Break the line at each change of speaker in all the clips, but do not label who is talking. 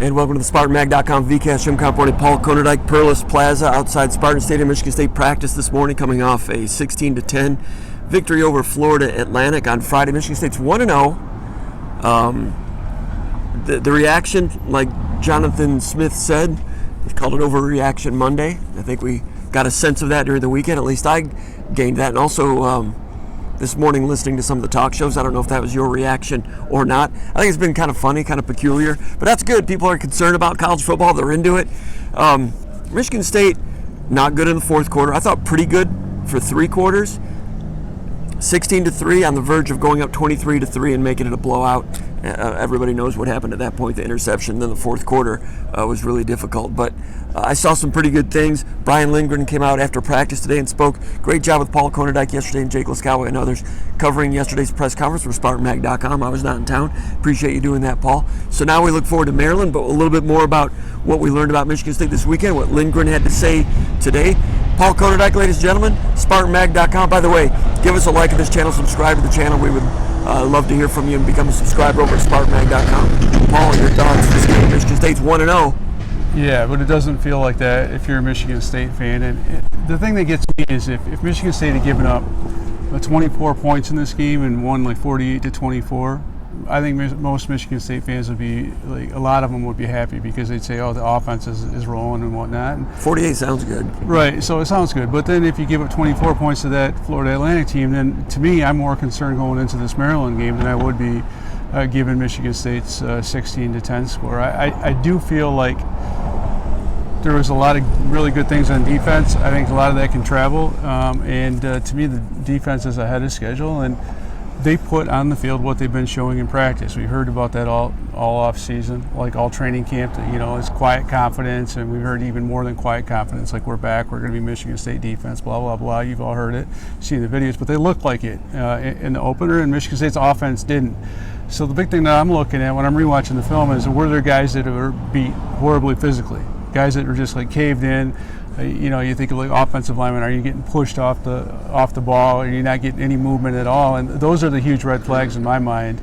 And welcome to the SpartanMag V-Cast. Jim Comparoni, Paul Konyndyk, Perlis Plaza outside Spartan Stadium. Michigan State practice this morning, coming off a 16-10 victory over Florida Atlantic on Friday. Michigan State's 1-0. The reaction, like Jonathan Smith said, he called it overreaction Monday. I think we got a sense of that during the weekend. At least I gained that. And also this morning listening to some of the talk shows, I don't know if that was your reaction or not. I think it's been kind of funny, kind of peculiar, but that's good. People are concerned about college football. They're into it. Michigan State, not good in the fourth quarter. I thought pretty good for three quarters. 16-3, on the verge of going up 23-3 and making it a blowout. Everybody knows what happened at that point, the interception. Then the fourth quarter was really difficult. But I saw some pretty good things. Brian Lindgren came out after practice today and spoke. Great job with Paul Konyndyk yesterday and Jake Laskowski and others covering yesterday's press conference for SpartanMag.com. I was not in town. Appreciate you doing that, Paul. So now we look forward to Maryland, but a little bit more about what we learned about Michigan State this weekend, what Lindgren had to say today. Paul Konyndyk, ladies and gentlemen, SpartanMag.com. By the way, give us a like of this channel, subscribe to the channel. We would love to hear from you and become a subscriber over at SpartanMag.com. Paul, your thoughts? This game, Michigan State's 1-0.
Yeah, but it doesn't feel like that if you're a Michigan State fan. And the thing that gets me is if Michigan State had given up 24 points in this game and won like 48-24, I think most Michigan State fans would be, like, a lot of them would be happy because they'd say, oh, the offense is rolling and whatnot. And
48 sounds good.
Right, so it sounds good. But then if you give up 24 points to that Florida Atlantic team, then to me, I'm more concerned going into this Maryland game than I would be given Michigan State's 16-10 score. I do feel like there was a lot of really good things on defense. I think a lot of that can travel. And to me, the defense is ahead of schedule. And they put on the field what they've been showing in practice. We heard about that all off season, like all training camp. It's quiet confidence, and we've heard even more than quiet confidence. Like, we're back, we're going to be Michigan State defense, blah blah blah. You've all heard it, seen the videos, but they looked like it in the opener, and Michigan State's offense didn't. So the big thing that I'm looking at when I'm rewatching the film is, were there guys that were beat horribly physically, guys that were just like caved in? You think of like offensive linemen. Are you getting pushed off the ball? Are you not getting any movement at all? And those are the huge red flags in my mind.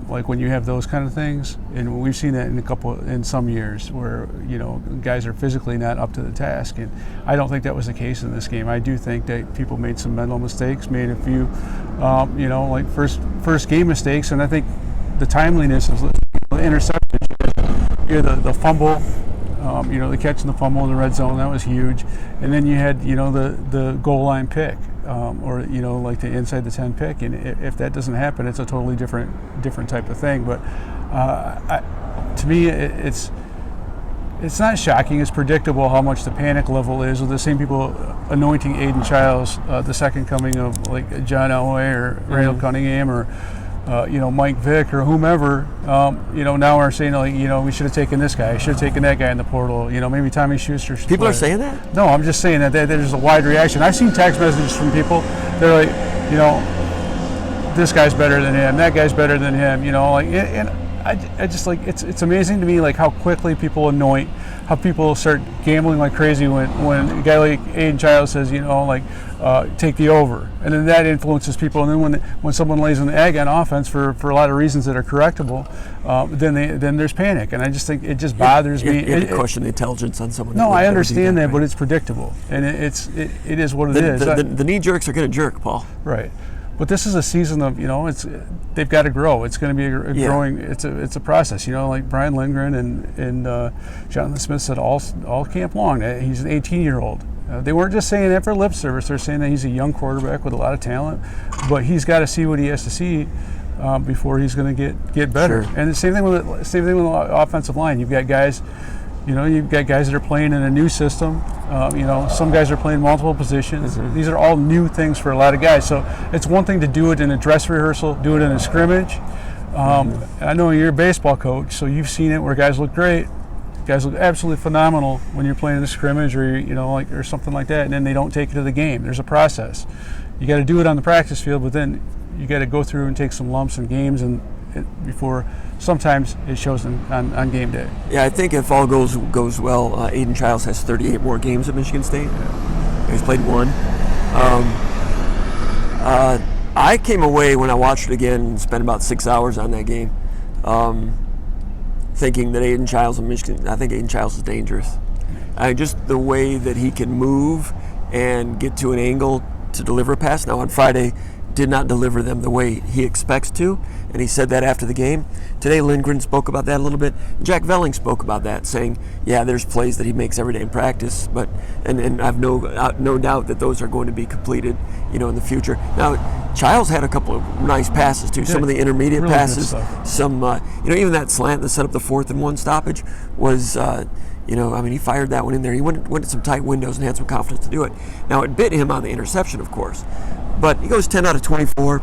Like when you have those kind of things, and we've seen that in some years where guys are physically not up to the task. And I don't think that was the case in this game. I do think that people made some mental mistakes, made a few, like first game mistakes, and I think the timeliness of the interception, the fumble. The catch and the fumble in the red zone, that was huge. And then you had, the goal line pick, or, like the inside the 10 pick. And if that doesn't happen, it's a totally different type of thing. But to me, it's not shocking. It's predictable how much the panic level is. With the same people anointing Aiden Childs, the second coming of like John Elway or Randall Cunningham or Mike Vick or whomever, now are saying, we should have taken this guy, should have taken that guy in the portal, maybe Tommy Schuster should
People
play.
are saying that?
No, I'm just saying that there's a wide reaction. I've seen text messages from people, they're like, this guy's better than him, that guy's better than him, and I just like, it's amazing to me, like, how quickly people anoint, how people start gambling like crazy when a guy like Aiden Childs says, take the over, and then that influences people. And then when someone lays an egg on offense for a lot of reasons that are correctable, then there's panic, and I just think it just bothers me.
You question the intelligence on someone.
No, I understand that, but it's predictable, and it is what it is.
The knee jerks are going to jerk, Paul.
Right. But this is a season of, they've got to grow. It's going to be a growing. It's a process. Like Brian Lindgren and Jonathan Smith said all camp long. He's an 18-year-old. They weren't just saying that for lip service. They're saying that he's a young quarterback with a lot of talent, but he's got to see what he has to see before he's going to get better. Sure. And the same thing with the offensive line. You've got guys. You've got guys that are playing in a new system. Some guys are playing multiple positions. Mm-hmm. These are all new things for a lot of guys. So it's one thing to do it in a dress rehearsal, do it in a scrimmage. I know you're a baseball coach, so you've seen it where guys look great. Guys look absolutely phenomenal when you're playing in a scrimmage or or something like that, and then they don't take it to the game. There's a process. You got to do it on the practice field, but then you got to go through and take some lumps in games before sometimes it shows on game day.
Yeah, I think if all goes well, Aiden Childs has 38 more games at Michigan State. He's played one. I came away when I watched it again and spent about 6 hours on that game, thinking that Aiden Childs of Michigan, I think Aiden Childs is dangerous. Just the way that he can move and get to an angle to deliver a pass. Now on Friday, did not deliver them the way he expects to, and he said that after the game. Today, Lindgren spoke about that a little bit. Jack Velling spoke about that, saying, yeah, there's plays that he makes every day in practice, but and I've no doubt that those are going to be completed, in the future. Now, Childs had a couple of nice passes too. Some of the intermediate
really
passes, some, even that slant that set up the 4th and 1 stoppage was, he fired that one in there. He went to some tight windows and had some confidence to do it. Now, it bit him on the interception, of course, but he goes 10 out of 24.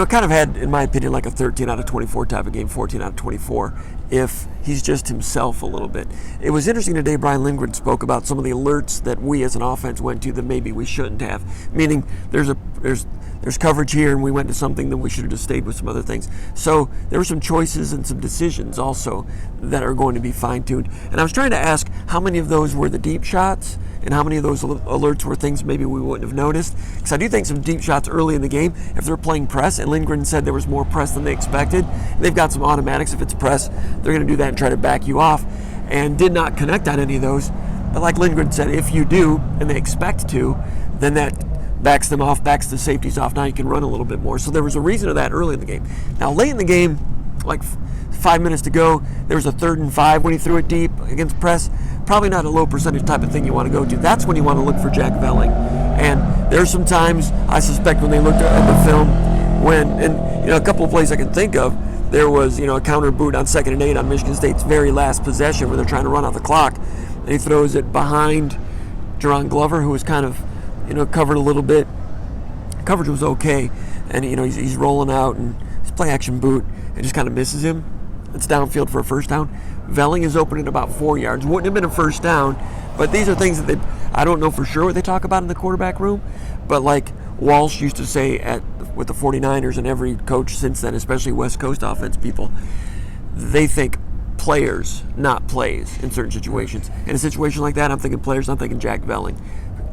Kind of had, in my opinion, like a 13 out of 24 type of game, 14 out of 24, if he's just himself a little bit. It was interesting today, Brian Lindgren spoke about some of the alerts that we as an offense went to that maybe we shouldn't have, meaning there's coverage here and we went to something that we should have just stayed with some other things. So there were some choices and some decisions also that are going to be fine-tuned. And I was trying to ask how many of those were the deep shots and how many of those alerts were things maybe we wouldn't have noticed. Because I do think some deep shots early in the game, if they're playing press, and Lindgren said there was more press than they expected, they've got some automatics. If it's press, they're going to do that and try to back you off, and did not connect on any of those. But like Lindgren said, if you do, and they expect to, then that backs them off, backs the safeties off. Now you can run a little bit more. So there was a reason of that early in the game. Now late in the game, like 5 minutes to go, there was a 3rd and 5 when he threw it deep against press. Probably not a low percentage type of thing you want to go to. That's when you want to look for Jack Velling. And there's some times, I suspect, when they looked at the film, a couple of plays I can think of, there was, a counter boot on 2nd and 8 on Michigan State's very last possession where they're trying to run out the clock. And he throws it behind Jerron Glover, who was kind of, covered a little bit. Coverage was okay. And, he's rolling out and his play action boot and just kind of misses him. It's downfield for a first down. Velling is open at about 4 yards. Wouldn't have been a first down, but these are things that I don't know for sure what they talk about in the quarterback room, but like Walsh used to say with the 49ers and every coach since then, especially West Coast offense people, they think players, not plays in certain situations. In a situation like that, I'm thinking players, I'm thinking Jack Velling.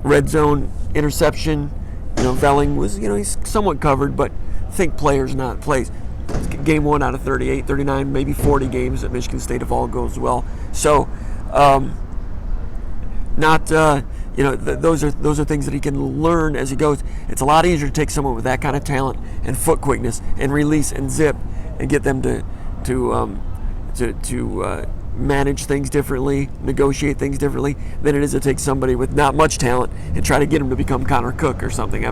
Red zone interception, Velling was, he's somewhat covered, but think players, not plays. Game 1 out of 38, 39, maybe 40 games at Michigan State if all goes well. So, those are things that he can learn as he goes. It's a lot easier to take someone with that kind of talent and foot quickness and release and zip and get them to manage things differently, negotiate things differently, than it is to take somebody with not much talent and try to get him to become Connor Cook or something.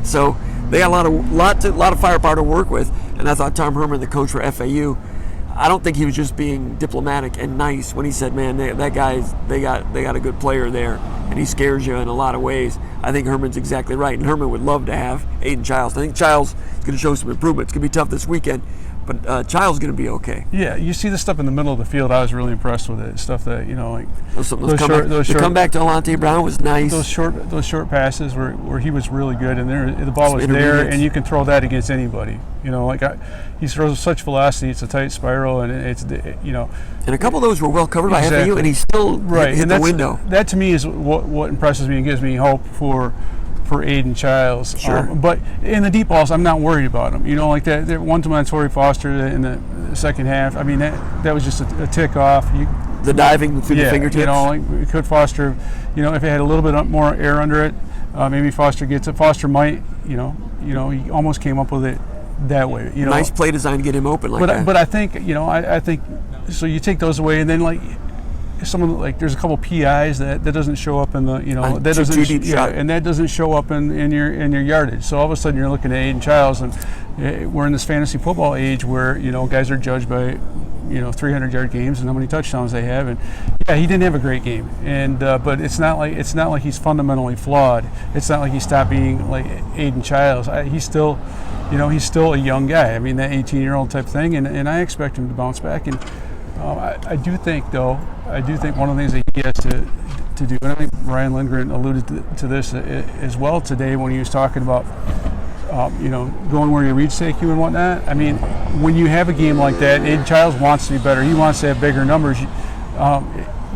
So they got a lot of firepower to work with. And I thought Tom Herman, the coach for FAU, I don't think he was just being diplomatic and nice when he said, "Man, they got a good player there, and he scares you in a lot of ways." I think Herman's exactly right, and Herman would love to have Aiden Childs. I think Childs is going to show some improvement. It's going to be tough this weekend, but Childs is going to be okay.
Yeah, you see the stuff in the middle of the field. I was really impressed with it. Stuff that
the comeback to Alante Brown was nice.
Those short passes where he was really good, and the ball was there, and you can throw that against anybody. He throws such velocity. It's a tight spiral, and
And a couple of those were well covered by FAU, and he still hit the window.
That to me is what impresses me and gives me hope for Aiden Childs.
Sure.
But in the deep balls, I'm not worried about him. Like that one to Torrey Foster in the second half. I mean, that was just a tick off.
The diving through the fingertips.
Could Foster, if it had a little bit more air under it, maybe Foster gets it. Foster might, he almost came up with it that way.
Nice play design to get him open that.
But I think, I think, so you take those away, and then there's a couple PIs that doesn't show up in the and that doesn't show up in your yardage. So all of a sudden you're looking at Aiden Childs, and we're in this fantasy football age where guys are judged by 300-yard games and how many touchdowns they have, and he didn't have a great game, and but it's not like he's fundamentally flawed. It's not like he stopped being like Aiden Childs. He's still a young guy. I mean, that 18-year-old type thing, and I expect him to bounce back. And I do think one of the things that he has to do, and I think Ryan Lindgren alluded to this as well today when he was talking about going where your reads take you and whatnot. I mean, when you have a game like that, Aiden Childs wants to be better. He wants to have bigger numbers.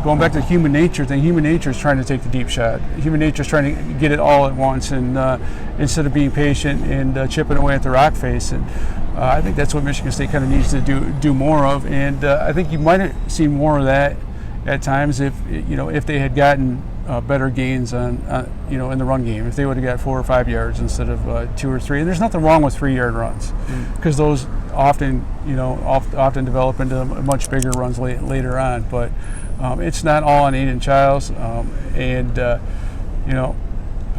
Going back to the human nature thing, human nature is trying to take the deep shot. Human nature is trying to get it all at once, and instead of being patient and chipping away at the rock face. And I think that's what Michigan State kind of needs to do more of, and I think you might have seen more of that at times if they had gotten better gains on in the run game. If they would have got 4 or 5 yards instead of 2 or 3, and there's nothing wrong with 3-yard runs because those often develop into much bigger runs later on. But it's not all on Aiden Childs, and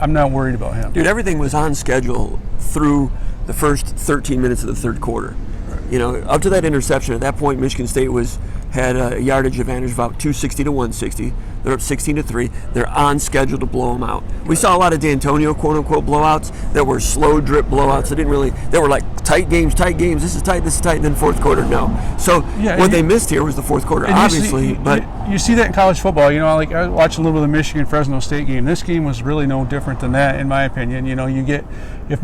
I'm not worried about him.
Dude, everything was on schedule through the first 13 minutes of the third quarter. Up to that interception, at that point, Michigan State had a yardage advantage of about 260 to 160. They're up 16-3. They're on schedule to blow them out. We saw a lot of D'Antonio quote-unquote blowouts that were slow drip blowouts. They were like tight games. This is tight, and then fourth quarter, no. So what they missed here was the fourth quarter, obviously. But
you see that in college football. I watched a little bit of the Michigan-Fresno State game. This game was really no different than that, in my opinion. You get if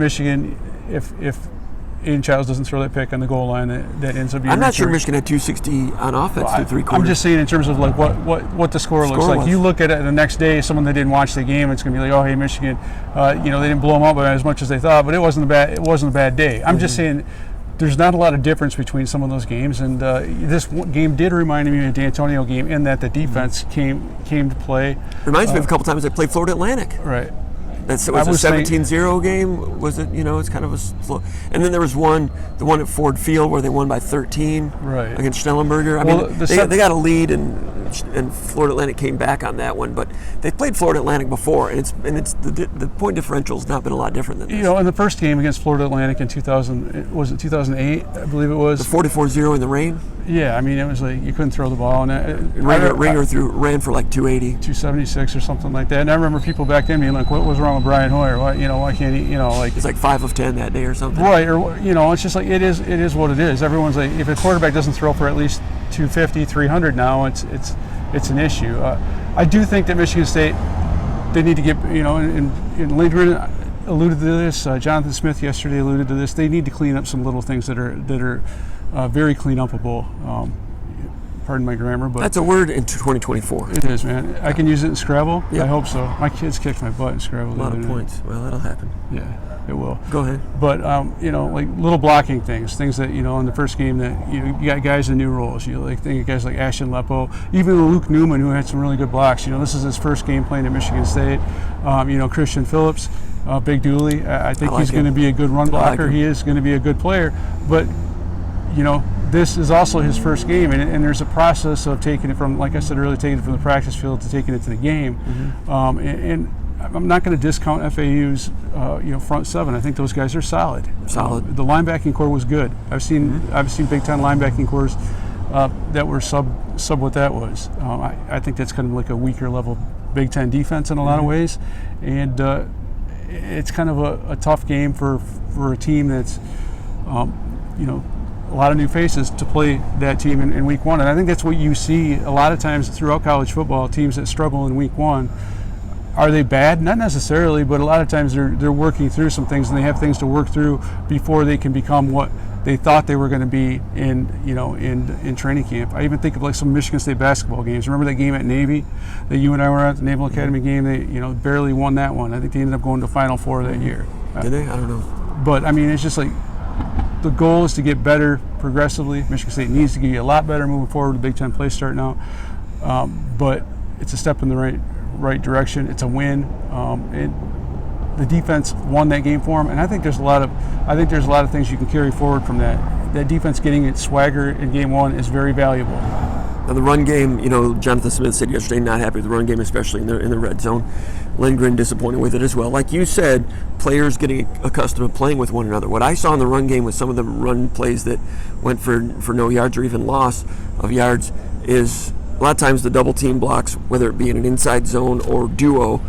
Aiden Childs doesn't throw that pick on the goal line, that ends up being.
I'm not sure Michigan had 260 on offense through three quarters.
I'm just saying in terms of like what the score looks like. You look at it the next day, someone that didn't watch the game, it's going to be like, oh, hey, Michigan, they didn't blow them up by as much as they thought, but it wasn't a bad day. I'm just saying there's not a lot of difference between some of those games, and this game did remind me of the D'Antonio game in that the defense came to play.
Reminds me of a couple times they played Florida Atlantic.
Right.
Was a 17-0 game. Was it? It's kind of a slow. And then there was the one at Ford Field where they won by 13 against Schnellenberger. I mean, they got a lead, and Florida Atlantic came back on that one. But they played Florida Atlantic before, and it's the point differential has not been a lot different than this.
In the first game against Florida Atlantic in 2008? I believe it was.
The 44-0 in the rain.
Yeah, I mean, it was like you couldn't throw the ball, and
Ringer ran for like 280,
276 or something like that. And I remember people back then being like, "What was wrong with Brian Hoyer? Why can't he?
It's like 5 of 10 that day or something."
Right, or it's just like it is what it is. Everyone's like, if a quarterback doesn't throw for at least 250, 300 now, it's an issue. I do think that Michigan State, they need to get and Lindgren alluded to this. Jonathan Smith yesterday alluded to this. They need to clean up some little things that are very clean upable. Pardon my grammar, but
that's a word in 2024.
It is, man. I can use it in Scrabble.
Yep.
I hope so. My kids kicked my butt in Scrabble.
A lot of points. Well, that'll happen.
Yeah, it will.
Go ahead.
But like little blocking things that in the first game that you got guys in new roles. Think of guys like Ashton Lepo, even Luke Newman, who had some really good blocks. This is his first game playing at Michigan State. Christian Phillips, Big Dooley. I think he's going to be a good run blocker. He is going to be a good player, but this is also his first game, and there's a process of taking it from, like I said earlier, taking it from the practice field to taking it to the game. Mm-hmm. And I'm not going to discount FAU's front seven. I think those guys are solid. The linebacking core was good. I've seen Big Ten linebacking cores that were sub what that was. I think that's kind of like a weaker level Big Ten defense in a lot of ways, and it's kind of a tough game for a team that's a lot of new faces to play that team in week one. And I think that's what you see a lot of times throughout college football. Teams that struggle in week one, are they bad? Not necessarily, but a lot of times they're working through some things, and they have things to work through before they can become what they thought they were going to be in training camp. I even think of like some Michigan State basketball games. Remember that game at Navy that you and I were at, the Naval Academy game? They barely won that one. I think they ended up going to Final Four that year.
Did they? I don't know.
But I mean, it's just like, the goal is to get better progressively. Michigan State needs to get a lot better moving forward. The Big Ten play starting out, but it's a step in the right direction. It's a win. The defense won that game for them, and I think there's a lot of things you can carry forward from that. That defense getting its swagger in game one is very valuable.
Now the run game, Jonathan Smith said yesterday, not happy with the run game, especially in the red zone. Lindgren disappointed with it as well. Like you said, players getting accustomed to playing with one another. What I saw in the run game with some of the run plays that went for no yards or even loss of yards is a lot of times the double team blocks, whether it be in an inside zone or duo.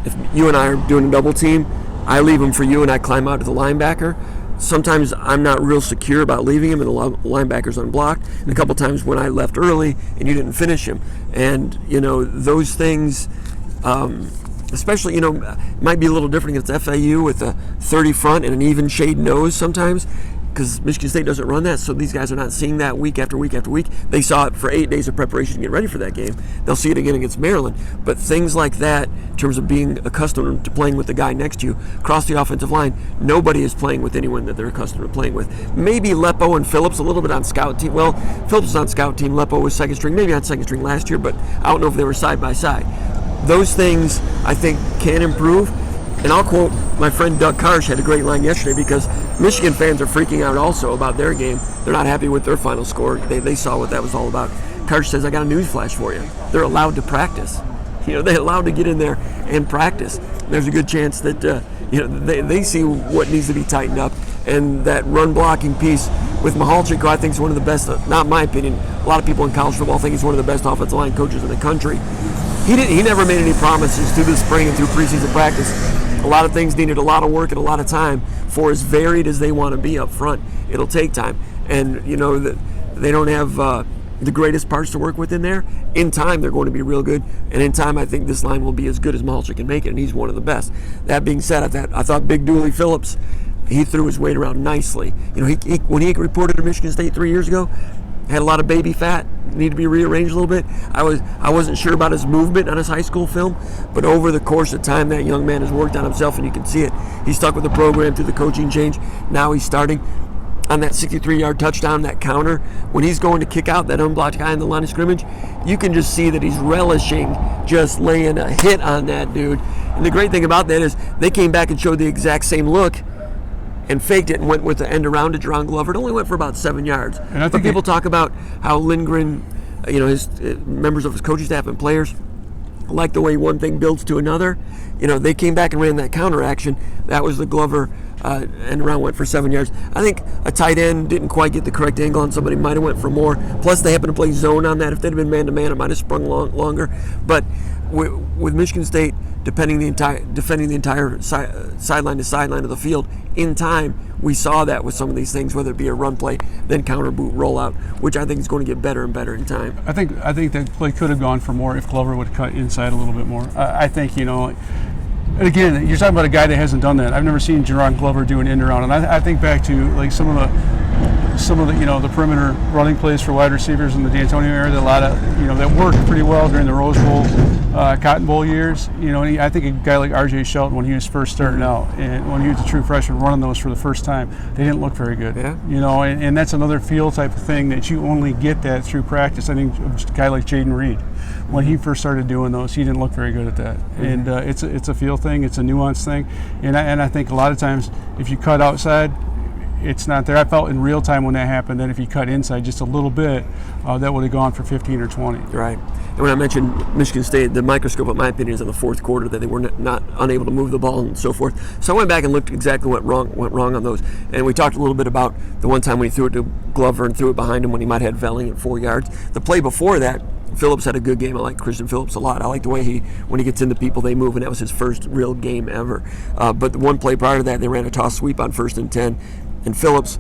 If you and I are doing a double team, I leave them for you and I climb out to the linebacker. Sometimes I'm not real secure about leaving him and the linebacker's unblocked. And a couple times when I left early and you didn't finish him. And, those things, especially, it might be a little different against FAU with a 30 front and an even shade nose sometimes. because Michigan State doesn't run that, so these guys are not seeing that week after week after week. They saw it for 8 days of preparation to get ready for that game. They'll see it again against Maryland. But things like that, in terms of being accustomed to playing with the guy next to you, across the offensive line, nobody is playing with anyone that they're accustomed to playing with. Maybe Lepo and Phillips a little bit on scout team. Well, Phillips was on scout team, Lepo was second string, maybe on second string last year, but I don't know if they were side by side. Those things, I think, can improve. And I'll quote my friend Doug Karsh, had a great line yesterday, because Michigan fans are freaking out also about their game. They're not happy with their final score. They saw what that was all about. Karsh says, I got a news flash for you. They're allowed to practice. They're allowed to get in there and practice. There's a good chance that they see what needs to be tightened up. And that run blocking piece with Michalczyk, who I think is one of the best, not my opinion, a lot of people in college football think he's one of the best offensive line coaches in the country. He never made any promises through the spring and through preseason practice. A lot of things needed a lot of work and a lot of time. For as varied as they want to be up front, it'll take time. And they don't have the greatest parts to work with in there. In time, they're going to be real good. And in time, I think this line will be as good as Michalczyk can make it, and he's one of the best. That being said, I thought Big Dooley Phillips, he threw his weight around nicely. When he reported to Michigan State 3 years ago, had a lot of baby fat, needed to be rearranged a little bit. I wasn't sure about his movement on his high school film, but over the course of time, that young man has worked on himself, and you can see it. He stuck with the program through the coaching change. Now he's starting on that 63-yard touchdown, that counter. When he's going to kick out that unblocked guy in the line of scrimmage, you can just see that he's relishing just laying a hit on that dude. And the great thing about that is they came back and showed the exact same look and faked it and went with the end around to Jerron Glover. It only went for about 7 yards. And I think people talk about how Lindgren, his members of his coaching staff and players like the way one thing builds to another. They came back and ran that counter action. That was the Glover end around, went for 7 yards. I think a tight end didn't quite get the correct angle on somebody, might have went for more. Plus they happened to play zone on that. If they'd have been man-to-man, it might have sprung longer. But with Michigan State defending the entire sideline to sideline of the field, in time, we saw that with some of these things, whether it be a run play, then counter boot rollout, which I think is going to get better and better in time. I think
that play could have gone for more if Glover would cut inside a little bit more. I think, and again, you're talking about a guy that hasn't done that. I've never seen Jerron Glover do an end around, and I think back to like some of the the perimeter running plays for wide receivers in the D'Antonio era, that a lot of that worked pretty well during the Rose Bowl, Cotton Bowl years. I think a guy like R.J. Shelton, when he was first starting out, and when he was a true freshman running those for the first time, they didn't look very good.
Yeah.
And that's another feel type of thing that you only get that through practice. I think a guy like Jaden Reed, when he first started doing those, he didn't look very good at that. Mm-hmm. And it's a feel thing, it's a nuance thing, and I think a lot of times if you cut outside, it's not there. I felt in real time when that happened that if you cut inside just a little bit, that would have gone for 15 or 20.
Right. And when I mentioned Michigan State, the microscope, in my opinion, is in the fourth quarter, that they were not unable to move the ball and so forth. So I went back and looked exactly what went wrong on those. And we talked a little bit about the one time when he threw it to Glover and threw it behind him when he might have had Velling at 4 yards. The play before that, Phillips had a good game. I like Christian Phillips a lot. I like the way when he gets into people, they move, and that was his first real game ever. But the one play prior to that, they ran a toss sweep on 1st and 10. And Phillips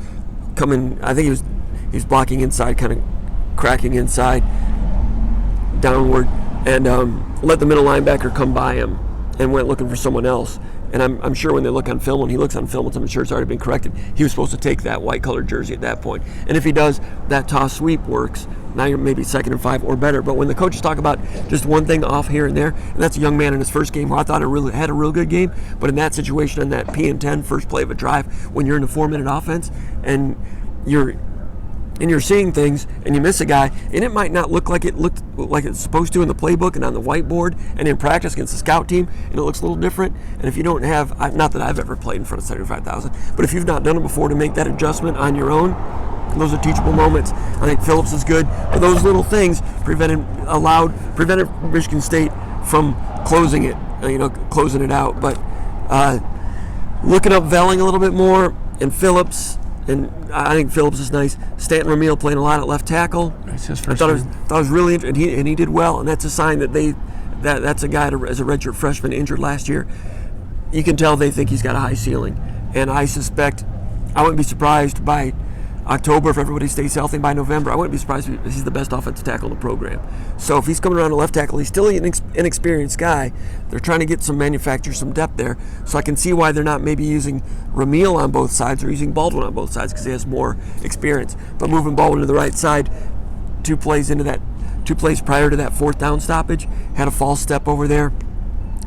coming, I think he was blocking inside, kind of cracking inside, downward, and let the middle linebacker come by him and went looking for someone else. And I'm sure when they look on film, when he looks on film, I'm sure it's already been corrected, he was supposed to take that white-colored jersey at that point. And if he does, that toss sweep works. Now you're maybe 2nd and 5 or better. But when the coaches talk about just one thing off here and there, and that's a young man in his first game who I thought had a real good game, but in that situation, in that P&10 first play of a drive, when you're in a 4-minute offense and you're seeing things and you miss a guy, and it might not look like it looked like it's supposed to in the playbook and on the whiteboard and in practice against the scout team, and it looks a little different. And if you don't have, not that I've ever played in front of 75,000, but if you've not done it before, to make that adjustment on your own, those are teachable moments. I think Phillips is good, but those little things prevented Michigan State from closing it out. But looking up Velling a little bit more, and Phillips, and I think Phillips is nice. Stanton Ramil playing a lot at left tackle.
That's his first.
I thought it was really interesting, and he did well, and that's a sign that that's a guy as a redshirt freshman injured last year. You can tell they think he's got a high ceiling, and I suspect I wouldn't be surprised by October, if everybody stays healthy by November, I wouldn't be surprised if he's the best offensive tackle in the program. So if he's coming around to left tackle, he's still an inexperienced guy. They're trying to get some depth there. So I can see why they're not maybe using Ramil on both sides or using Baldwin on both sides, because he has more experience. But moving Baldwin to the right side, 2 plays prior to that 4th down stoppage, had a false step over there.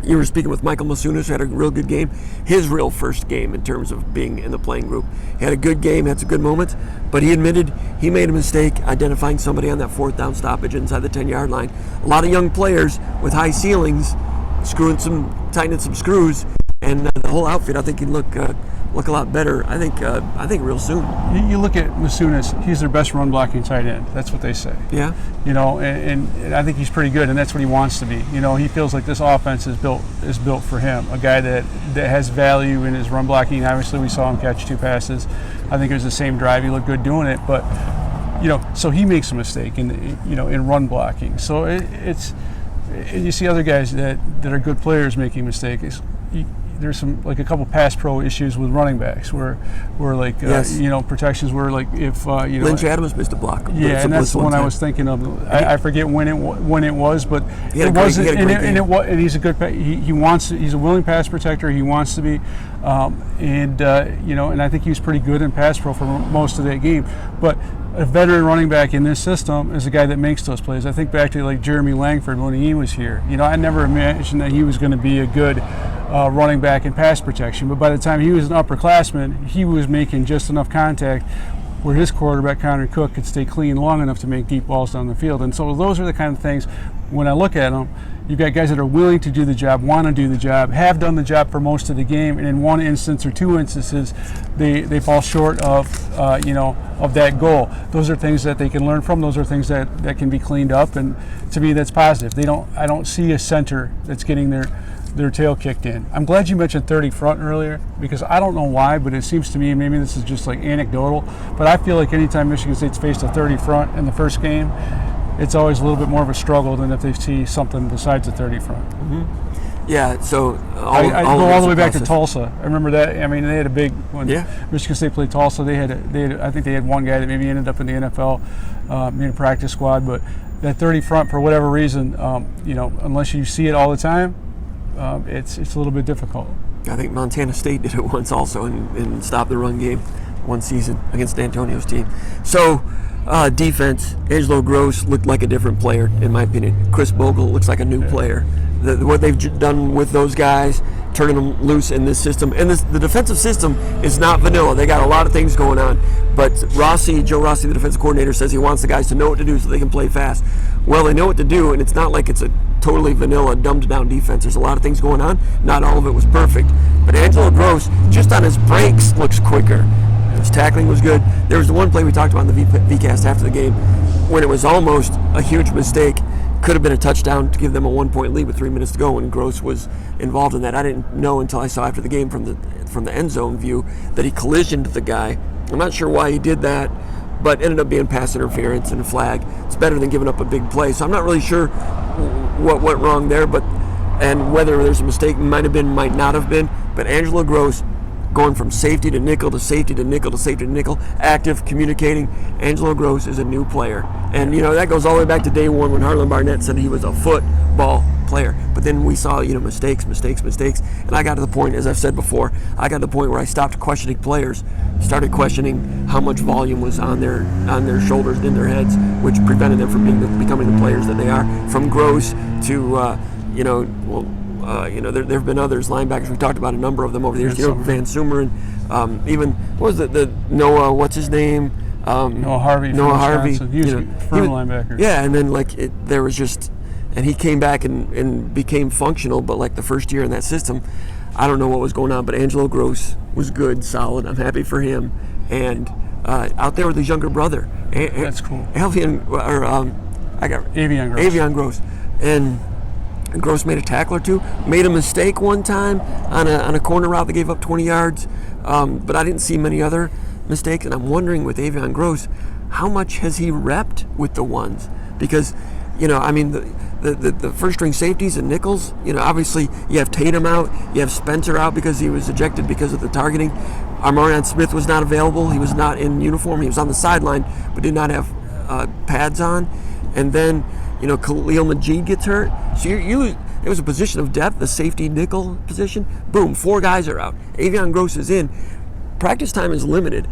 You were speaking with Michael Masunas, who had a real good game. His real first game in terms of being in the playing group. He had a good game, had some good moments, but he admitted he made a mistake identifying somebody on that 4th down stoppage inside the 10-yard line. A lot of young players with high ceilings tightening some screws, and the whole outfit, I think, he'd look a lot better. I think real soon.
You look at Masunas; he's their best run blocking tight end. That's what they say.
Yeah.
And I think he's pretty good, and that's what he wants to be. He feels like this offense is built for him. A guy that has value in his run blocking. Obviously, we saw him catch 2 passes. I think it was the same drive. He looked good doing it, but so he makes a mistake in run blocking. So it's you see other guys that are good players making mistakes. There's a couple pass pro issues with running backs where like
yes.
Protections where like if
Lynch Adams missed a block.
Yeah, and that's the one I was thinking of. I forget when it was, but it wasn't. And he's a good. He's a willing pass protector. He wants to be, and I think he was pretty good in pass pro for most of that game. But a veteran running back in this system is a guy that makes those plays. I think back to like Jeremy Langford when he was here. I never imagined that he was going to be a good running back in pass protection, but by the time he was an upperclassman, he was making just enough contact where his quarterback, Connor Cook, could stay clean long enough to make deep balls down the field. And so those are the kind of things, when I look at them, you've got guys that are willing to do the job, want to do the job, have done the job for most of the game, and in one instance or 2 instances, they fall short of that goal. Those are things that they can learn from. Those are things that can be cleaned up, and to me, that's positive. I don't see a center that's getting their tail kicked in. I'm glad you mentioned 30 front earlier, because I don't know why, but it seems to me, maybe this is just like anecdotal, but I feel like anytime Michigan State's faced a 30 front in the first game, it's always a little bit more of a struggle than if they see something besides a 30 front.
Mm-hmm. Yeah, so
I go all the way back to Tulsa. I remember that. I mean, they had a big when Michigan State played Tulsa. I think they had one guy that maybe ended up in the NFL, in a practice squad. But that 30 front, for whatever reason, unless you see it all the time, it's a little bit difficult.
I think Montana State did it once also and stopped the run game one season against D'Antonio's team. So defense, Angelo Gross looked like a different player, in my opinion. Chris Bogle looks like a new player. What they've done with those guys, turning them loose in this system. And the defensive system is not vanilla. They got a lot of things going on. But Joe Rossi, the defensive coordinator, says he wants the guys to know what to do so they can play fast. Well, they know what to do, and it's not like it's a totally vanilla, dumbed-down defense. There's a lot of things going on. Not all of it was perfect. But Angelo Gross, just on his breaks, looks quicker. His tackling was good. There was the one play we talked about in the V-Cast after the game when it was almost a huge mistake. Could have been a touchdown to give them a 1-point lead with 3 minutes to go, and Gross was involved in that. I didn't know until I saw after the game from the end zone view that he collisioned the guy. I'm not sure why he did that, but ended up being pass interference and a flag. It's better than giving up a big play. So I'm not really sure what went wrong there, and whether there's a mistake, might have been, might not have been. But Angelo Gross, going from safety to nickel to safety to nickel to safety to nickel, active, communicating. Angelo Gross is a new player. And, that goes all the way back to day one when Harlan Barnett said he was a football player. But then we saw, mistakes. And I got to the point, as I've said before, where I stopped questioning players, started questioning how much volume was on their shoulders and in their heads, which prevented them from becoming the players that they are. From Gross to, there have been others, linebackers. We talked about a number of them over the years. Van Sumeren, even what was it? The Noah, what's his name?
Noah Harvey. He was a firm linebacker.
Yeah, and then there was just, and he came back and became functional. But like the first year in that system, I don't know what was going on. But Angelo Gross was good, solid. I'm happy for him. And out there with his younger brother,
that's cool.
Avian Gross, and Gross made a tackle or two, made a mistake one time on a corner route that gave up 20 yards, but I didn't see many other mistakes, and I'm wondering with Avian Gross, how much has he repped with the ones? Because I mean, the first string safeties and nickels, obviously you have Tatum out, you have Spencer out because he was ejected because of the targeting. Armarion Smith was not available. He was not in uniform. He was on the sideline, but did not have pads on. And then, Khalil Majid gets hurt. So it was a position of depth, the safety nickel position. Boom, 4 guys are out. Avion Gross is in. Practice time is limited.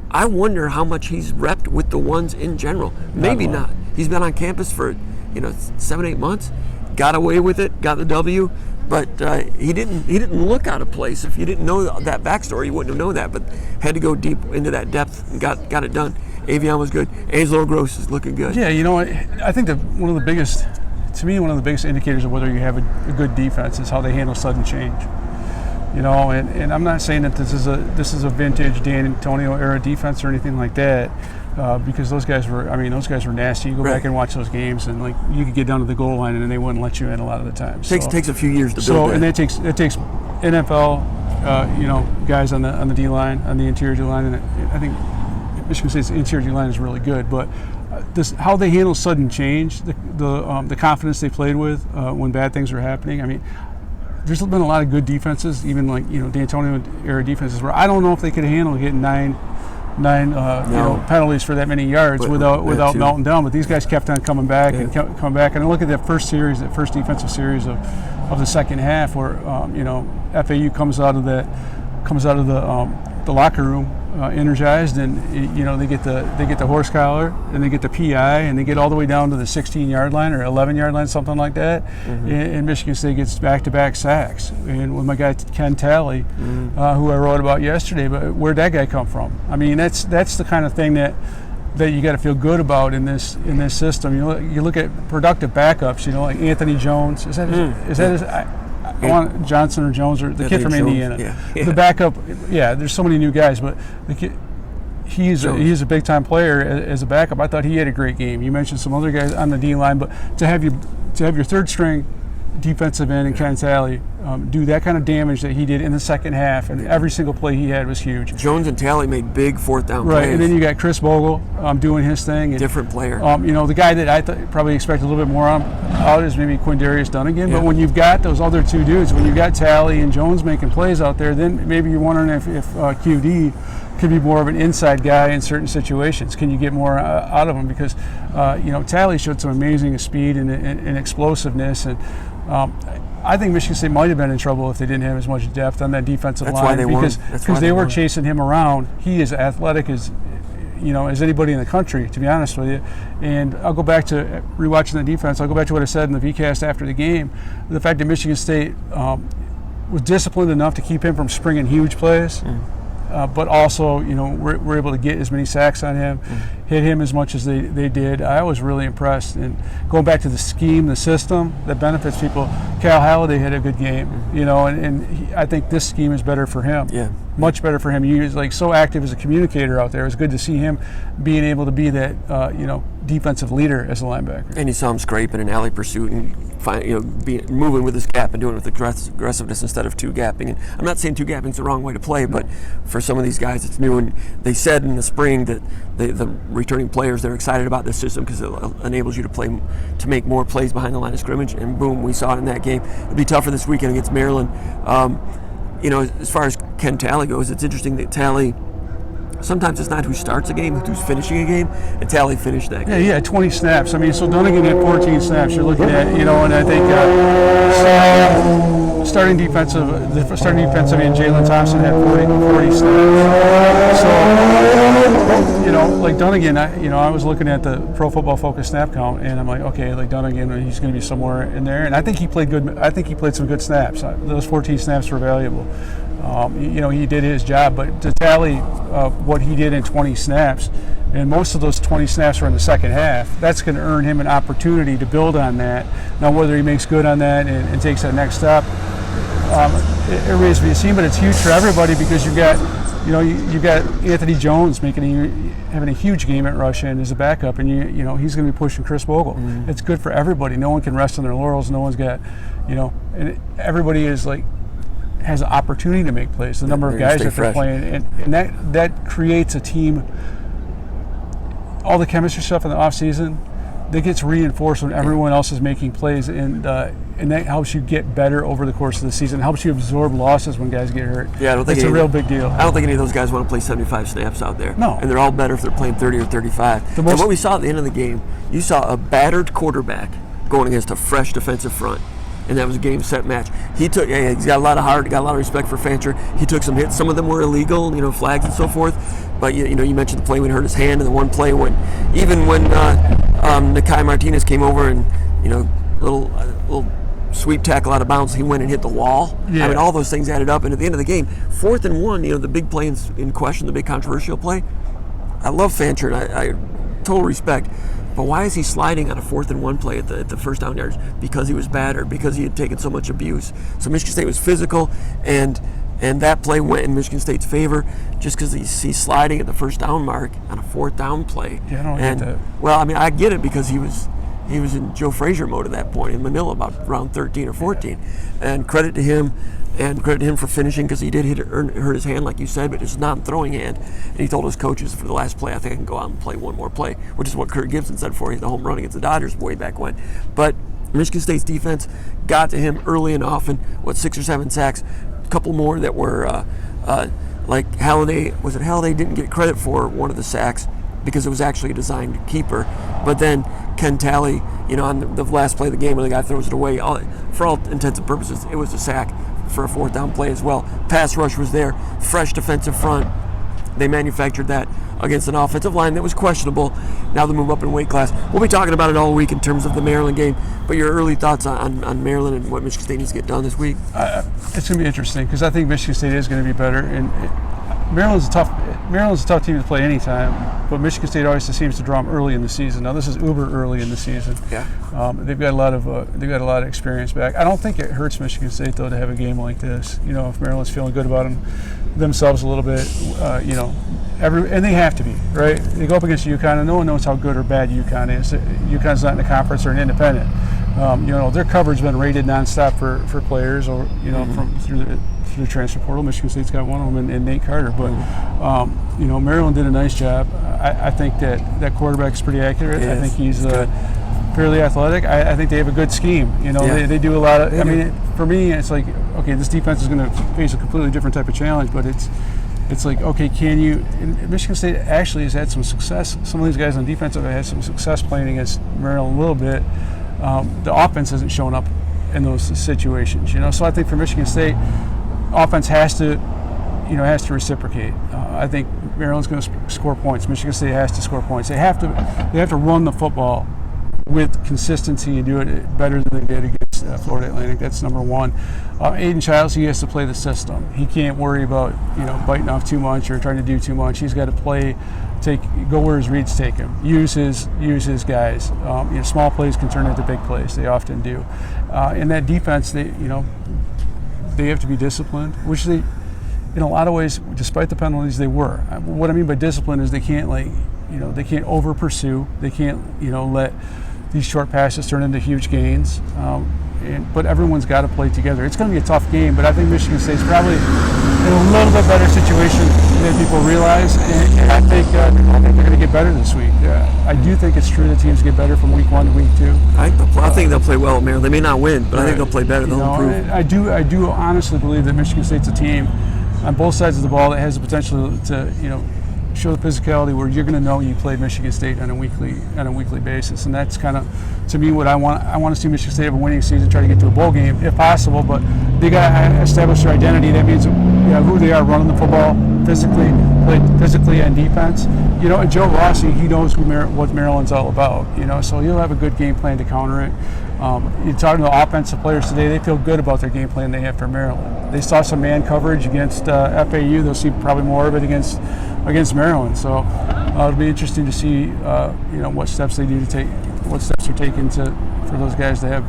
I wonder how much he's repped with the ones in general. Maybe not. He's been on campus for 7-8 months. Got away with it. Got the W. But he didn't look out of place. If you didn't know that backstory, you wouldn't have known that. But had to go deep into that depth and got it done. Avion was good. Angelo Gross is looking good.
Yeah, I think that one of the biggest indicators of whether you have a good defense is how they handle sudden change. And I'm not saying that this is a vintage Dan Antonio era defense or anything like that, because those guys were nasty. You go back and watch those games, and you could get down to the goal line and then they wouldn't let you in a lot of the time.
Takes a few years to build.
So and it takes NFL guys on the D line, on the interior D line, and I think Michigan State's interior D line is really good, but how they handle sudden change, the confidence they played with when bad things are happening. I mean, there's been a lot of good defenses, even D'Antonio era defenses, where I don't know if they could handle getting nine penalties for that many yards without melting down. But these guys kept on coming back and come back. And I look at that first defensive series of the second half, where FAU comes out of the locker room energized, and they get the horse collar and they get the PI and they get all the way down to the 16-yard line or 11-yard line, something like that. And Michigan State gets back-to-back sacks. And with my guy Ken Talley, who I wrote about yesterday, but where'd that guy come from? I mean, that's the kind of thing that you got to feel good about in this system. You look at productive backups. Like Anthony Jones. Is that his? I want Johnson or Jones or the kid from Indiana. Yeah. The backup, there's so many new guys, but the kid, he's a big time player as a backup. I thought he had a great game. You mentioned some other guys on the D line, but to have your third string defensive end and Ken Talley do that kind of damage that he did in the second half, and every single play he had was huge.
Jones and Talley made big fourth down plays.
Right, and then you got Chris Bogle doing his thing. And,
different player.
The guy that I probably expected a little bit more out is maybe Quindarius Dunnigan. But when you've got those other two dudes, when you've got Talley and Jones making plays out there, then maybe you're wondering if QD could be more of an inside guy in certain situations. Can you get more out of him? Because Talley showed some amazing speed and explosiveness, and I think Michigan State might have been in trouble if they didn't have as much depth on that defensive line, because they were chasing him around. He is athletic as anybody in the country, to be honest with you. And I'll go back to rewatching the defense. I'll go back to what I said in the V-Cast after the game. The fact that Michigan State was disciplined enough to keep him from springing huge plays. But also, we're able to get as many sacks on him, hit him as much as they did. I was really impressed. And going back to the scheme, the system that benefits people, Cal Halliday had a good game, and I think this scheme is better for him. Yeah. Much better for him. He was so active as a communicator out there. It was good to see him being able to be that, defensive leader as a linebacker.
And you saw him scrape in an alley pursuit and moving with his gap and doing it with aggressiveness instead of two gapping. And I'm not saying two gapping is the wrong way to play, but for some of these guys, it's new. And they said in the spring that the returning players, they're excited about this system because it enables you to make more plays behind the line of scrimmage. And boom, we saw it in that game. It'll be tougher this weekend against Maryland. As far as Ken Talley goes, it's interesting that Talley, sometimes it's not who starts a game, it's who's finishing a game, and Talley finished that game.
Yeah, he had 20 snaps. I mean, so Dunnigan had 14 snaps. You're looking at, and I think starting defensive end Jalen Thompson had 40 snaps. So, like Dunnigan, I was looking at the Pro Football Focus snap count, and I'm like, okay, like Dunnigan, he's going to be somewhere in there. And I think he played good. I think he played some good snaps. Those 14 snaps were valuable. He did his job, but to tally what he did in 20 snaps, and most of those 20 snaps were in the second half, that's going to earn him an opportunity to build on that. Now, whether he makes good on that and takes that next step, it remains to be seen, but it's huge for everybody because you've got Anthony Jones having a huge game at Russia as a backup, and he's going to be pushing Chris Bogle. Mm-hmm. It's good for everybody. No one can rest on their laurels. No one's got, and everybody is has an opportunity to make plays. The number of guys that they're playing, and that creates a team. All the chemistry stuff in the off season, that gets reinforced when everyone else is making plays, and that helps you get better over the course of the season. It helps you absorb losses when guys get hurt.
Yeah, I don't think
it's a real big deal.
I don't think any of those guys want to play 75 snaps out there.
No.
And they're all better if they're playing 30 or 35. And what we saw at the end of the game, you saw a battered quarterback going against a fresh defensive front. And that was a game, set, match. He's got a lot of heart, got a lot of respect for Fancher. He took some hits. Some of them were illegal, flags and so forth. But you mentioned the play when he hurt his hand, and the one play when Nakai Martinez came over and little sweep tackle out of bounds, he went and hit the wall.
Yeah.
I mean, all those things added up. And at the end of the game, 4th and 1, the big play in question, the big controversial play. I love Fancher, and I total respect. But why is he sliding on a 4th and 1 play at the first down yards? Because he was battered, because he had taken so much abuse. So Michigan State was physical, and that play went in Michigan State's favor just because he's sliding at the first down mark on a 4th down play.
Yeah, I don't get that.
Well, I mean, I get it because he was in Joe Frazier mode at that point in Manila, about round 13 or 14. Yeah. And credit to him for finishing, because he did hurt his hand, like you said, but it's not in throwing hand. And he told his coaches for the last play, I think I can go out and play one more play, which is what Kurt Gibson said before he hit the home run against the Dodgers way back when. But Michigan State's defense got to him early and often, 6 or 7 sacks, a couple more that were like Halliday. Was it Halliday didn't get credit for one of the sacks because it was actually a designed keeper. But then Ken Talley, on the last play of the game when the guy throws it away, for all intents and purposes, it was a sack for a 4th down play as well. Pass rush was there, fresh defensive front. They manufactured that against an offensive line that was questionable. Now they move up in weight class. We'll be talking about it all week in terms of the Maryland game, but your early thoughts on Maryland and what Michigan State needs to get done this week?
It's going to be interesting because I think Michigan State is going to be better. And Maryland's a tough team to play anytime, but Michigan State always seems to draw them early in the season. Now this is uber early in the season.
Yeah.
They've got a lot of experience back. I don't think it hurts Michigan State though to have a game like this. If Maryland's feeling good about themselves a little bit, and they have to be, right? They go up against UConn, and no one knows how good or bad UConn is. UConn's not in the conference or an independent. Their coverage has been rated nonstop for players, or from through the transfer portal. Michigan State's got one of them, and Nate Carter. But Maryland did a nice job. I think that quarterback's pretty accurate. I think he's fairly athletic. I think they have a good scheme. They do a lot of. For me, it's like, okay, this defense is going to face a completely different type of challenge, but it's like, okay, can you? And Michigan State actually has had some success. Some of these guys on defense have had some success playing against Maryland a little bit. The offense hasn't shown up in those situations, So I think for Michigan State, offense has to reciprocate. I think Maryland's going to score points. Michigan State has to score points. They have to run the football with consistency and do it better than they did against Florida Atlantic. That's number one. Aiden Childs, he has to play the system. He can't worry about biting off too much or trying to do too much. He's got to go where his reads take him. Use his guys. Small plays can turn into big plays. They often do. In that defense, they have to be disciplined, which they, in a lot of ways, despite the penalties, they were. What I mean by discipline is they can't they can't over pursue. They can't let these short passes turn into huge gains. But everyone's got to play together. It's going to be a tough game, but I think Michigan State's probably in a little bit better situation than people realize, and I think they're going to get better this week. I do think it's true that teams get better from week 1 to week 2.
I think they'll play well at Maryland. They may not win, but I think they'll play better. They'll improve.
I do honestly believe that Michigan State's a team on both sides of the ball that has the potential to show the physicality where you're going to know you played Michigan State on a weekly basis, and that's kind of, to me, what I want. I want to see Michigan State have a winning season, try to get to a bowl game if possible, but they got to establish their identity. That means who they are, running the football physically and defense. And Joe Rossi, he knows what Maryland's all about. So he'll have a good game plan to counter it. You're talking to offensive players today, they feel good about their game plan they have for Maryland. They saw some man coverage against FAU. They'll see probably more of it against Maryland. So it'll be interesting to see what steps they do to take, what steps are taken for those guys to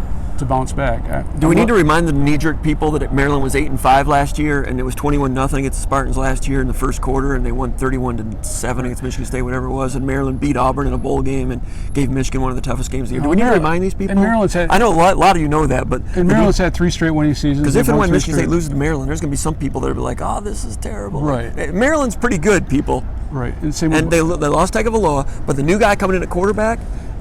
bounce back.
Do we need to remind the knee-jerk people that Maryland was 8-5 last year, and it was 21-0 against the Spartans last year in the first quarter, and they won 31-7 against Michigan State, whatever it was, and Maryland beat Auburn in a bowl game and gave Michigan one of the toughest games of the year. Do we need to remind these people? I know a lot of you know that, but
Maryland's had 3 straight winning seasons.
Because if and when Michigan State loses to Maryland, there's going to be some people that will be like, "Oh, this is terrible."
Right.
Maryland's pretty good, people.
Right.
And they lost Tagovailoa, but the new guy coming in at quarterback.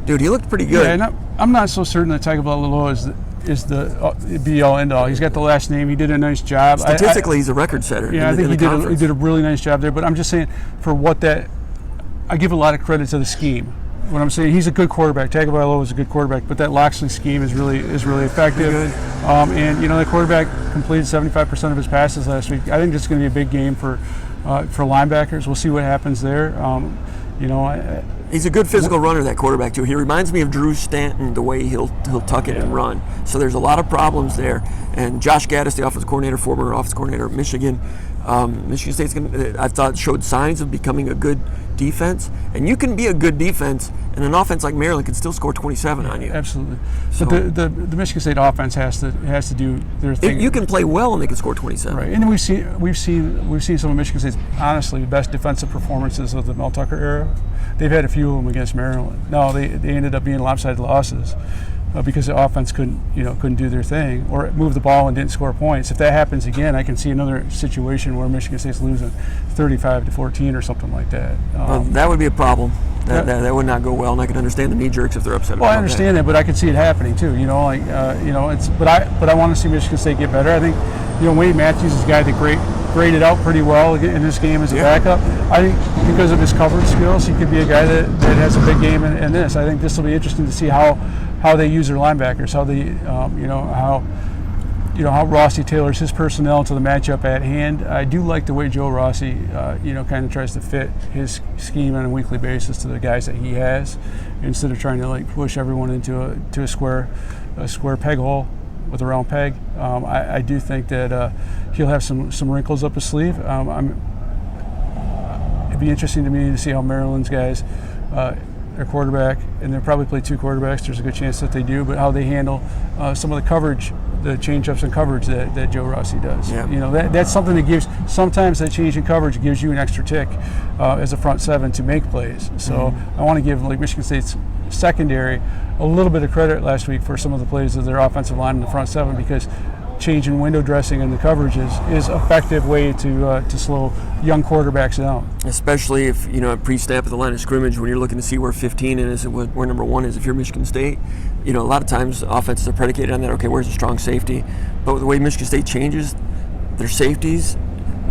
Dude, he looked pretty good.
Yeah, and I'm not so certain that Tagovailoa is the be-all, end-all. He's got the last name. He did a nice job.
Statistically, he's a record setter.
Yeah, I think he did a really nice job there. But I'm just saying, for what that, I give a lot of credit to the scheme. When I'm saying he's a good quarterback, Tagovailoa is a good quarterback, but that Loxley scheme is really effective. And the quarterback completed 75% of his passes last week. I think this is going to be a big game for linebackers. We'll see what happens there.
He's a good physical runner, that quarterback too. He reminds me of Drew Stanton, the way he'll tuck it and run. So there's a lot of problems there. And Josh Gaddis, the offensive coordinator, former offensive coordinator at Michigan, Michigan State's I thought showed signs of becoming a good defense. And you can be a good defense, and an offense like Maryland can still score 27 on you.
Absolutely. So, but the Michigan State offense has to do their thing.
You can play well, and they can score 27.
Right. And we've seen some of Michigan State's honestly best defensive performances of the Mel Tucker era. They've had a few of them against Maryland. No, they ended up being lopsided losses because the offense couldn't do their thing or move the ball and didn't score points. If that happens again, I can see another situation where Michigan State's losing 35-14 or something like that.
That would be a problem. That would not go well, and I can understand the knee jerks if they're upset about that.
Well, I understand that, but I can see it happening too. But I want to see Michigan State get better. I think Wade Matthews is a guy that graded out pretty well in this game as a backup. I think because of his coverage skills, he could be a guy that has a big game in this. I think this will be interesting to see how they use their linebackers, how Rossi tailors his personnel to the matchup at hand. I do like the way Joe Rossi, kind of tries to fit his scheme on a weekly basis to the guys that he has, instead of trying to push everyone into a square peg hole with a round peg. I do think that he'll have some wrinkles up his sleeve. It'd be interesting to me to see how Maryland's guys, their quarterback, and they'll probably play two quarterbacks. There's a good chance that they do, but how they handle some of the coverage, the change-ups in coverage that Joe Rossi does.
Yeah.
That's something that gives, sometimes that change in coverage gives you an extra tick as a front seven to make plays. So I want to give Michigan State's secondary a little bit of credit last week for some of the plays of their offensive line in the front seven, because changing window dressing in the coverages is an effective way to slow young quarterbacks down. Especially
if, pre-snap at the line of scrimmage, when you're looking to see where 15 is and where number 1 is. If you're Michigan State, a lot of times offenses are predicated on that. Okay, where's the strong safety? But with the way Michigan State changes their safeties,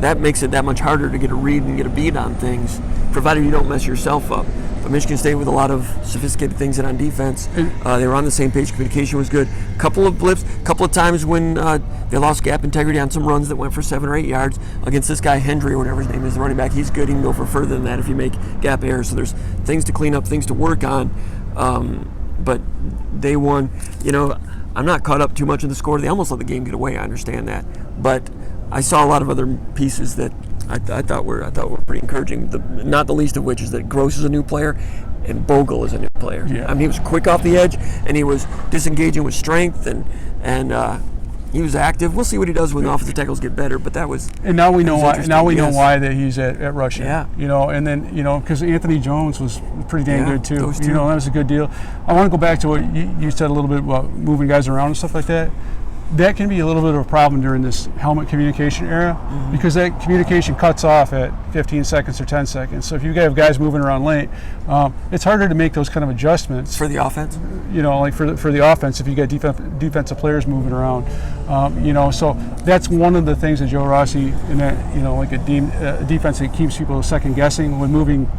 that makes it that much harder to get a read and get a beat on things, provided you don't mess yourself up. But Michigan State, with a lot of sophisticated things in on defense, they were on the same page. Communication was good. Couple of blips, couple of times when they lost gap integrity on some runs that went for 7 or 8 yards against this guy Hendry or whatever his name is, the running back. He's good. He can go for further than that if you make gap errors. So there's things to clean up, things to work on. But they won. I'm not caught up too much in the score. They almost let the game get away. I understand that, but I saw a lot of other pieces that I thought were pretty encouraging. Not the least of which is that Gross is a new player, and Bogle is a new player.
Yeah.
I mean, he was quick off the edge, and he was disengaging with strength, and he was active. We'll see what he does when the offensive tackles get better. But that was.
And now we know why. Now we know why that he's at Russian.
Yeah.
And then because Anthony Jones was pretty dang good too.
Those two.
That was a good deal. I want to go back to what you said a little bit about moving guys around and stuff like that. That can be a little bit of a problem during this helmet communication era, because that communication cuts off at 15 seconds or 10 seconds. So if you have guys moving around late, it's harder to make those kind of adjustments.
For the offense?
For the offense, if you get defensive players moving around. So that's one of the things that Joe Rossi, in that, a defense that keeps people second guessing when moving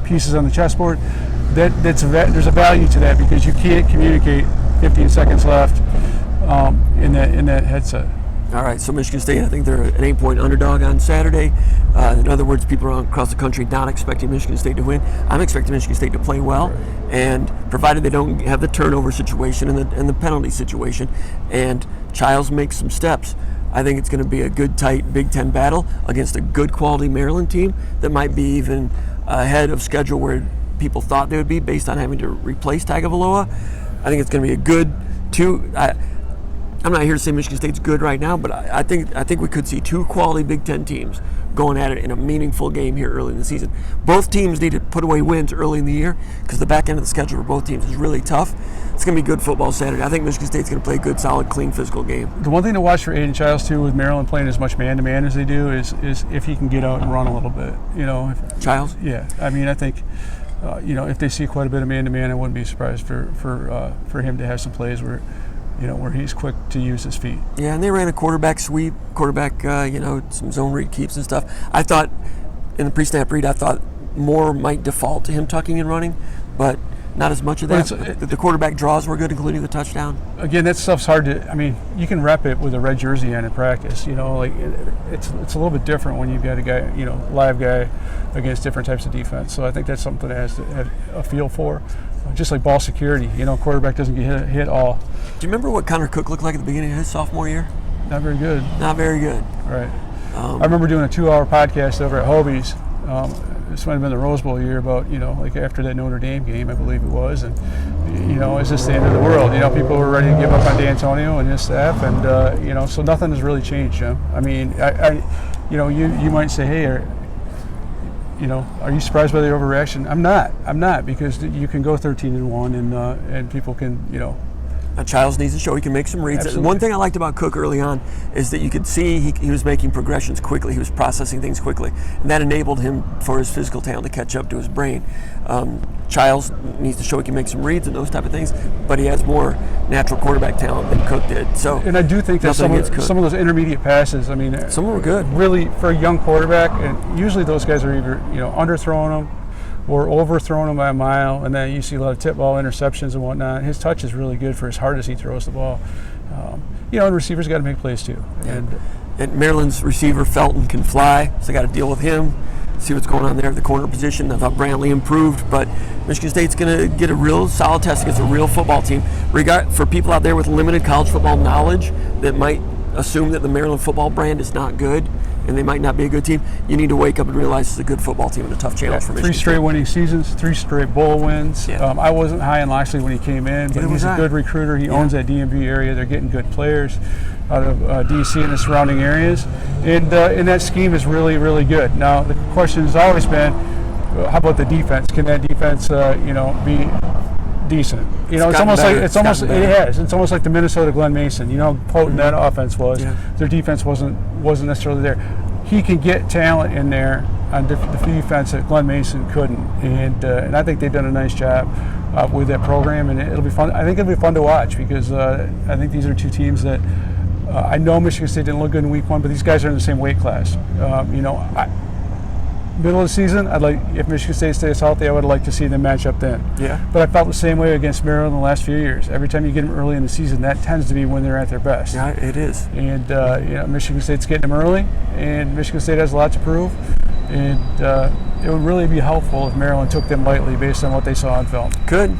pieces on the chessboard, there's a value to that, because you can't communicate 15 seconds left in that headset.
All right, so Michigan State, I think they're an 8-point underdog on Saturday. In other words, people around across the country not expecting Michigan State to win. I'm expecting Michigan State to play well, and provided they don't have the turnover situation and the penalty situation, and Childs makes some steps, I think it's going to be a good, tight Big Ten battle against a good quality Maryland team that might be even ahead of schedule where people thought they would be based on having to replace Tagovailoa. I think it's going to be a good two. I'm not here to say Michigan State's good right now, but I think we could see two quality Big Ten teams going at it in a meaningful game here early in the season. Both teams need to put away wins early in the year, because the back end of the schedule for both teams is really tough. It's going to be good football Saturday. I think Michigan State's going to play a good, solid, clean, physical game.
The one thing to watch for Aiden Childs too, with Maryland playing as much man-to-man as they do, is if he can get out and run a little bit.
Childs?
Yeah. I mean, I think if they see quite a bit of man-to-man, I wouldn't be surprised for him to have some plays where he's quick to use his feet.
Yeah, and they ran a quarterback sweep, some zone read keeps and stuff. I thought in the pre-snap read, I thought more might default to him tucking and running, but not as much of that. The quarterback draws were good, including the touchdown.
Again, that stuff's hard to. I mean, you can rep it with a red jersey on in practice. It's a little bit different when you've got a guy, live guy against different types of defense. So I think that's something that has to have a feel for. Just like ball security, quarterback doesn't get hit all.
Do you remember what Connor Cook looked like at the beginning of his sophomore year?
Not very good.
Not very good.
Right. I remember doing a 2-hour podcast over at Hobie's. This might have been the Rose Bowl year, about after that Notre Dame game, I believe it was, and is this the end of the world? People were ready to give up on D'Antonio and his staff, and so nothing has really changed, Jim. I mean, you might say, hey, are you surprised by the overreaction? I'm not, because you can go 13-1, and people can,
Childs needs to show he can make some reads.
Absolutely.
One thing I liked about Cook early on is that you could see he was making progressions quickly. He was processing things quickly, and that enabled him for his physical talent to catch up to his brain. Childs needs to show he can make some reads and those type of things, but he has more natural quarterback talent than Cook did. So,
and I do think that some of those intermediate passes, I mean,
some were good.
Really, for a young quarterback, and usually those guys are either underthrowing them or overthrown him by a mile, and then you see a lot of tip ball interceptions and whatnot. His touch is really good for as hard as he throws the ball. And receivers got to make plays too.
Yeah. And Maryland's receiver Felton can fly, so they got to deal with him, see what's going on there at the corner position. I thought Brantley improved, but Michigan State's going to get a real solid test against a real football team. For people out there with limited college football knowledge that might assume that the Maryland football brand is not good, and they might not be a good team, you need to wake up and realize it's a good football team and a tough challenge for Michigan.
3 straight winning seasons, 3 straight bowl wins.
Yeah.
I wasn't high on Loxley when he came in, but he's a good recruiter. He owns that DMV area. They're getting good players out of DC and the surrounding areas, and that scheme is really, really good. Now the question has always been, how about the defense? Can that defense, be decent? It has. It's almost like the Minnesota Glenn Mason. Potent that offense was. Yeah. Their defense wasn't necessarily there. He can get talent in there on the defense that Glenn Mason couldn't, and I think they've done a nice job with that program, and it'll be fun. I think it'll be fun to watch, because I think these are 2 teams that I know Michigan State didn't look good in week 1, but these guys are in the same weight class. Middle of the season, if Michigan State stays healthy, I would like to see them match up then.
Yeah.
But I felt the same way against Maryland in the last few years. Every time you get them early in the season, that tends to be when they're at their best.
Yeah, it is.
And Michigan State's getting them early, and Michigan State has a lot to prove. And it would really be helpful if Maryland took them lightly based on what they saw on film.
Could.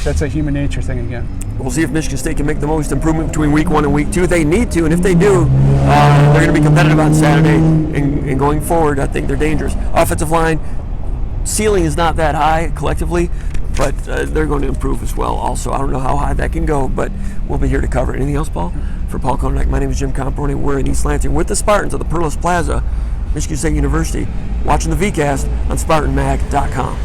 That's a human nature thing again.
We'll see if Michigan State can make the most improvement between week 1 and week 2. They need to, and if they do, they're going to be competitive on Saturday. And going forward, I think they're dangerous. Offensive line, ceiling is not that high collectively, but they're going to improve as well also. I don't know how high that can go, but we'll be here to cover it. Anything else, Paul? For Paul Konyndyk, my name is Jim Comparoni. We're in East Lansing with the Spartans at the Perlis Plaza, Michigan State University, watching the V-Cast on SpartanMag.com.